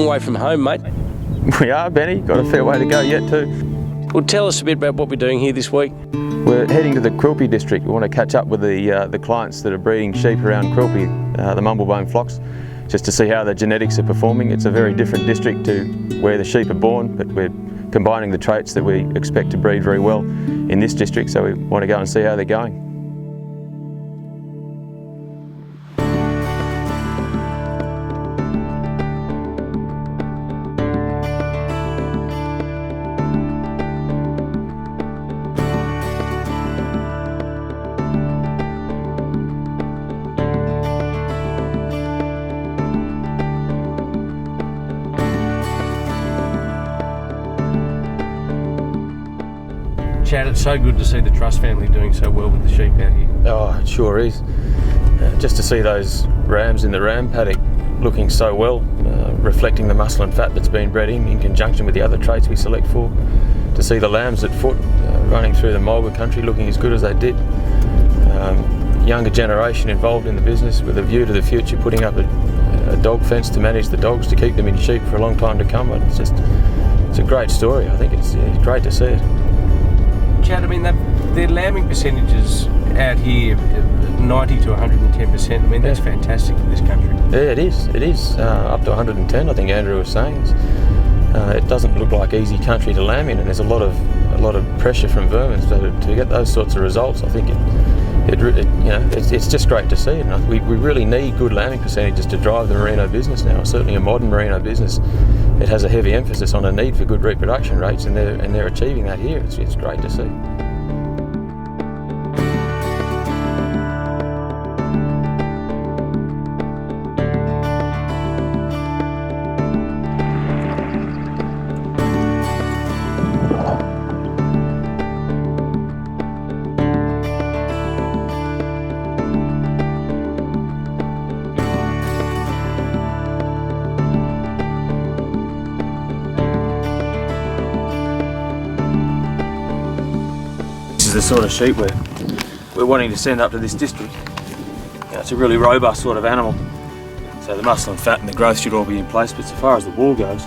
way from home, mate. We are, Benny. Got a fair way to go yet too. Well, tell us a bit about what we're doing here this week. We're heading to the Quilpie district. We want to catch up with the clients that are breeding sheep around Quilpie, the Mumblebone flocks, just to see how the genetics are performing. It's a very different district to where the sheep are born, but we're combining the traits that we expect to breed very well in this district, so we want to go and see how they're going. Chad, it's so good to see the Trust family doing so well with the sheep out here. Oh, it sure is. Just to see those rams in the ram paddock looking so well, reflecting the muscle and fat that's been bred in conjunction with the other traits we select for. To see the lambs at foot running through the mulga country looking as good as they did. Younger generation involved in the business with a view to the future, putting up a dog fence to manage the dogs to keep them in sheep for a long time to come. It's a great story. I think it's great to see it. Chad, I mean, their lambing percentages out here, 90 to 110%. I mean, that's fantastic for this country. Yeah, it is. It is up to 110. I think Andrew was saying. It doesn't look like easy country to lamb in, and there's a lot of pressure from vermin. So to get those sorts of results, I think it's just great to see. And we really need good lambing percentages to drive the merino business now. Certainly a modern merino business. It has a heavy emphasis on a need for good reproduction rates, and they're achieving that here. It's great to see. This is the sort of sheep we're wanting to send up to this district. It's a really robust sort of animal, so the muscle and fat and the growth should all be in place. But so far as the wool goes,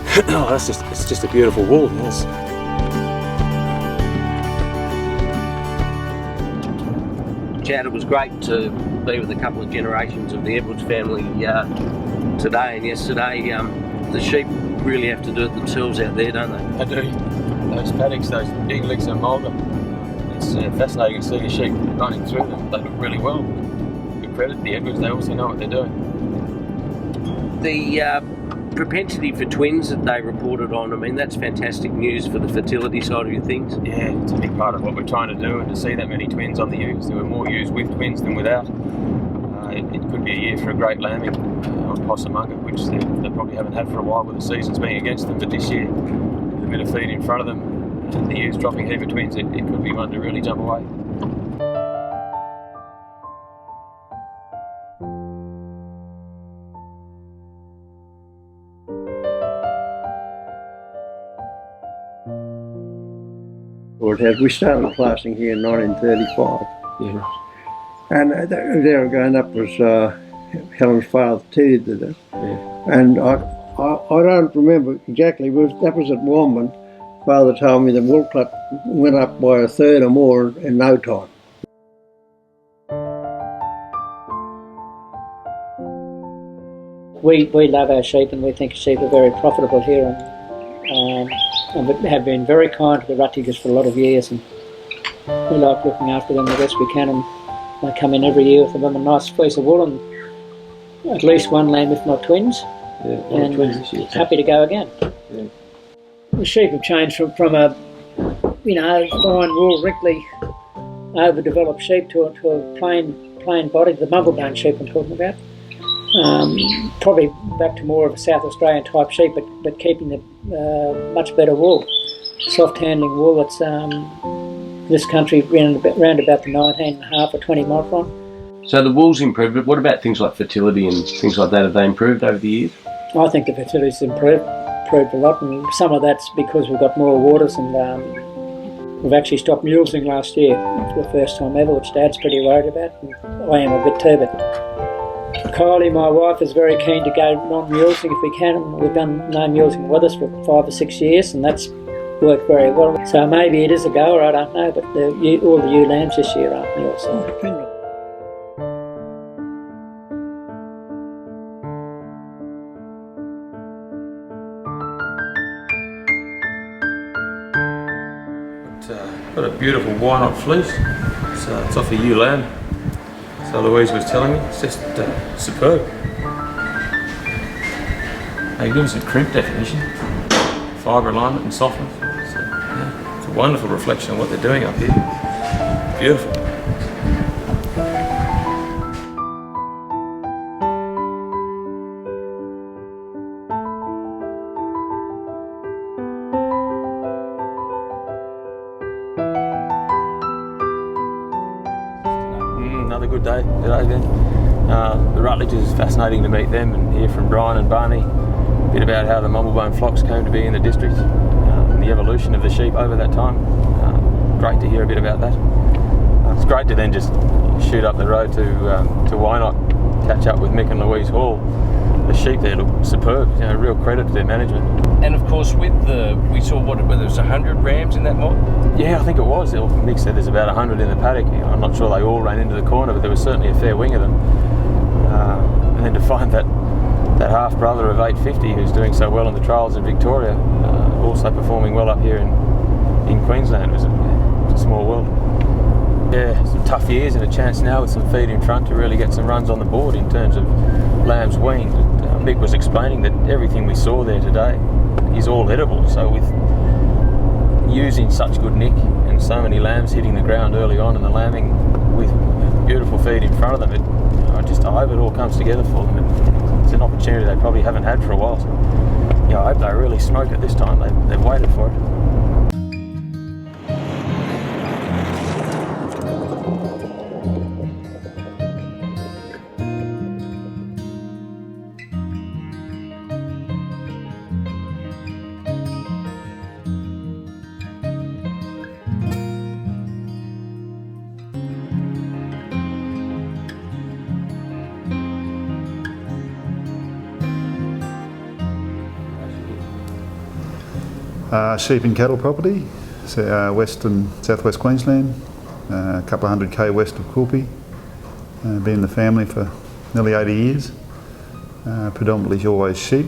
it's just a beautiful wool. Yes. Chad, it was great to be with a couple of generations of the Edwards family today and yesterday. The sheep really have to do it themselves out there, don't they? They do. Those paddocks, those big licks of mulga, it's fascinating to see the sheep running through them. They look really well. Good credit to the Edwards, they also know what they're doing. The propensity for twins that they reported on, I mean, that's fantastic news for the fertility side of your things. Yeah, it's a big part of what we're trying to do, and to see that many twins on the ewes. There were more ewes with twins than without. It could be a year for a great lambing on Possamunga, which they probably haven't had for a while with the seasons being against them, but this year, with a bit of feed in front of them, and the ewes dropping a heap of twins, it could be one to really jump away. We started classing here in 1935. Yeah. And there growing up was Helen's father, Teddy, did it. Yeah. And I don't remember exactly, that was at Womban. Father told me the wool clot went up by a third or more in no time. We love our sheep, and we think sheep are very profitable here, and have been very kind to the Ruttigers for a lot of years, and we like looking after them the best we can, and they come in every year with them a nice fleece of wool and at least one lamb, if not twins. Yeah, and twins this year. Happy to go again. Yeah. The sheep have changed from a fine wool, wrinkly, overdeveloped sheep to a plain body, the Mumblebone sheep I'm talking about. Probably back to more of a South Australian type sheep, but keeping the much better wool, soft handling wool. It's this country around about the 19.5 or 20 micron. So the wool's improved, but what about things like fertility and things like that? Have they improved over the years? I think the fertility's improved a lot, and some of that's because we've got more waters, and we've actually stopped mulesing last year for the first time ever, which Dad's pretty worried about, and I am a bit too, but Kylie, my wife, is very keen to go non-mulesing if we can, and we've done no mulesing with us for 5 or 6 years, and that's worked very well. So maybe it is a goer, I don't know, but all the ewe lambs this year aren't mulesed. Got a beautiful why-not fleece. It's off a ewe lamb. So Louise was telling me, it's just superb. They give us a crimp definition, fibre alignment and softness. So, yeah, it's a wonderful reflection of what they're doing up here. Beautiful. Another good day today then. The Rutledges is fascinating to meet them and hear from Brian and Barney a bit about how the Mumblebone flocks came to be in the district and the evolution of the sheep over that time. Great to hear a bit about that. It's great to then just shoot up the road to Why Not, catch up with Mick and Louise Hall. The sheep there look superb, real credit to their management. And of course, we saw whether it was 100 rams in that mob? Yeah, I think it was. Mick said there's about 100 in the paddock. I'm not sure they all ran into the corner, but there was certainly a fair wing of them. And then to find that half-brother of 850 who's doing so well in the trials in Victoria, also performing well up here in Queensland, was a small world. Yeah, some tough years and a chance now with some feed in front to really get some runs on the board in terms of lambs weaned. Mick was explaining that everything we saw there today is all edible, so with using such good nick and so many lambs hitting the ground early on and the lambing with beautiful feed in front of them, I hope it all comes together for them. It's an opportunity they probably haven't had for a while, so I hope they really smoke it this time. They've waited for it. Sheep and cattle property, west and southwest Queensland, a couple of 100k west of Quilpie. Been in the family for nearly 80 years. Predominantly always sheep,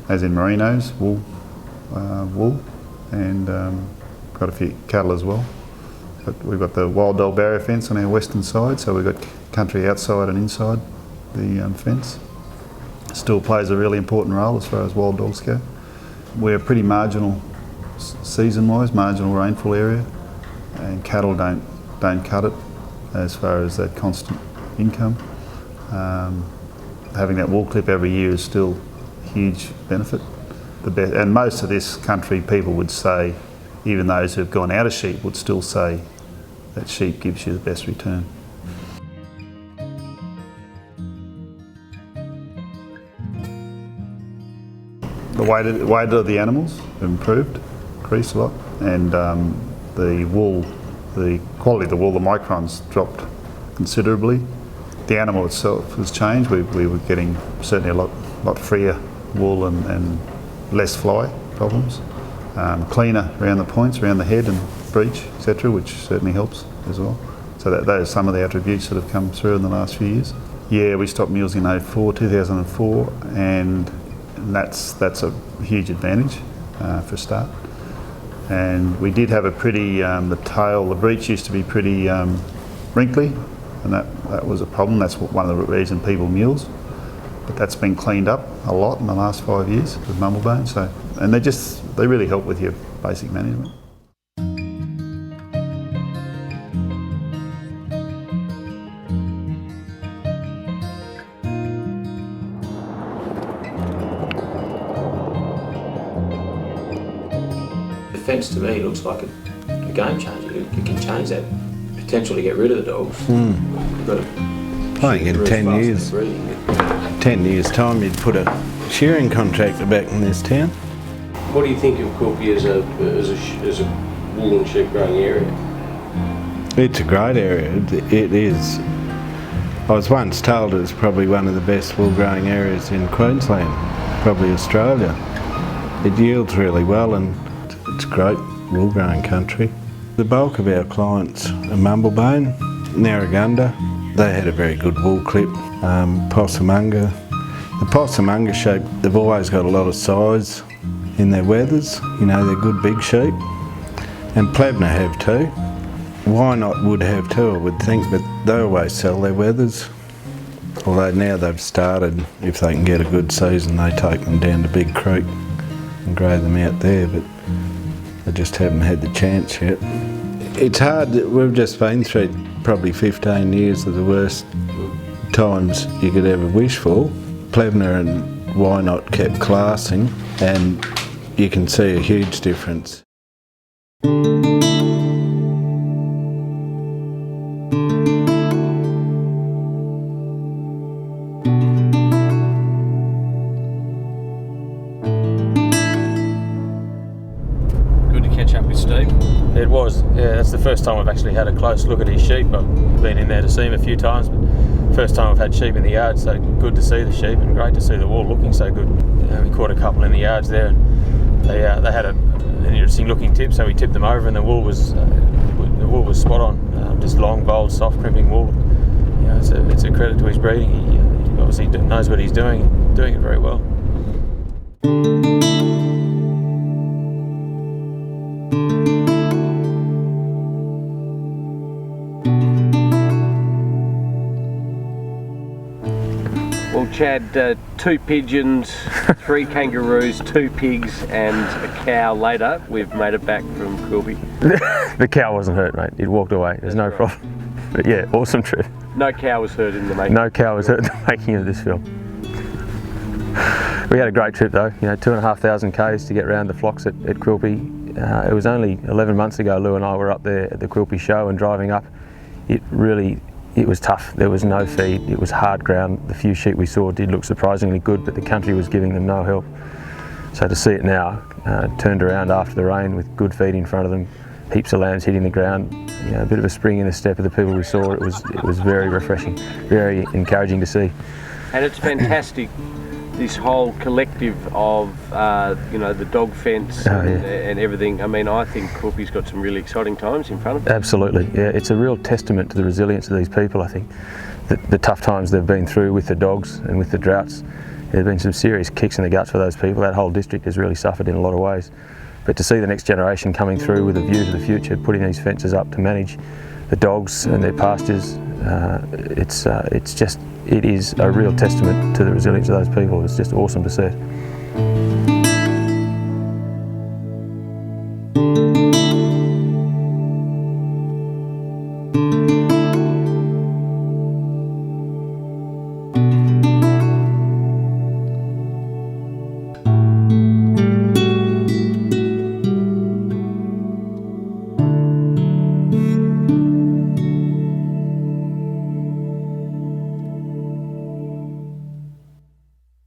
as in merinos, wool, and got a few cattle as well. But we've got the wild dog barrier fence on our western side, so we've got country outside and inside the fence. Still plays a really important role as far as wild dogs go. We're pretty marginal season-wise, marginal rainfall area, and cattle don't cut it as far as that constant income. Having that wool clip every year is still a huge benefit. And most of this country people would say, even those who have gone out of sheep would still say that sheep gives you the best return. The weight of the animals have improved, increased a lot, and the wool, the quality of the wool, the microns dropped considerably. The animal itself has changed. We were getting certainly a lot freer wool and less fly problems. Cleaner around the points, around the head and breech, etc., which certainly helps as well. So those are some of the attributes that have come through in the last few years. Yeah, we stopped mules in 2004, and that's a huge advantage for a start. And we did have a pretty, the breech used to be pretty wrinkly, and that was a problem. That's one of the reasons people mules. But that's been cleaned up a lot in the last 5 years with Mumblebone. So, and they really help with your basic management. The fence to me looks like a game changer. You can change that potential to get rid of the dogs. You've got to I think in 10 years time you'd put a shearing contractor back in this town. What do you think of Quilpie as a wool and sheep growing area? It's a great area. It is. I was once told it's probably one of the best wool growing areas in Queensland, probably Australia. It yields really well and it's great wool growing country. The bulk of our clients are Mumblebone, Narragunda. They had a very good wool clip. Possamunga. The Possamunga sheep, they've always got a lot of size in their wethers. You know, they're good big sheep. And Plevna have too. Why not would have too, I would think, but they always sell their wethers. Although now they've started, if they can get a good season, they take them down to Big Creek and grow them out there, but they just haven't had the chance yet. It's hard, we've just been through probably 15 years of the worst times you could ever wish for. Plevna and Why Not kept classing, and you can see a huge difference. Good to catch up with Steve. It was, yeah, that's the first time I've actually had a close look at his sheep. I've been in there to see him a few times, but first time I've had sheep in the yard, so good to see the sheep and great to see the wool looking so good. We caught a couple in the yards there, and they had an interesting looking tip, so we tipped them over and the wool was spot on, just long, bold, soft, crimping wool. You know, it's a credit to his breeding. He obviously knows what he's doing it very well. Well, Chad, 2 pigeons, 3 kangaroos, 2 pigs and a cow later, we've made it back from Quilpie. The cow wasn't hurt, mate. It walked away. There's no problem. But yeah, awesome trip. No cow was hurt in the making. No cow was hurt in the making of this film. We had a great trip though, you know, 2,500 k's to get round the flocks at Quilpie. It was only 11 months ago Lou and I were up there at the Quilpie show, and driving up, it was tough. There was no feed, it was hard ground. The few sheep we saw did look surprisingly good, but the country was giving them no help. So to see it now, turned around after the rain with good feed in front of them, heaps of lambs hitting the ground, you know, a bit of a spring in the step of the people we saw, it was very refreshing, very encouraging to see. And it's fantastic, this whole collective of, you know, the dog fence and everything. I mean, I think Quilpie's got some really exciting times in front of it. Absolutely, yeah. It's a real testament to the resilience of these people, I think. The tough times they've been through with the dogs and with the droughts, there have been some serious kicks in the guts for those people. That whole district has really suffered in a lot of ways. But to see the next generation coming through with a view to the future, putting these fences up to manage the dogs and their pastures, it is a real testament to the resilience of those people. It's just awesome to see it.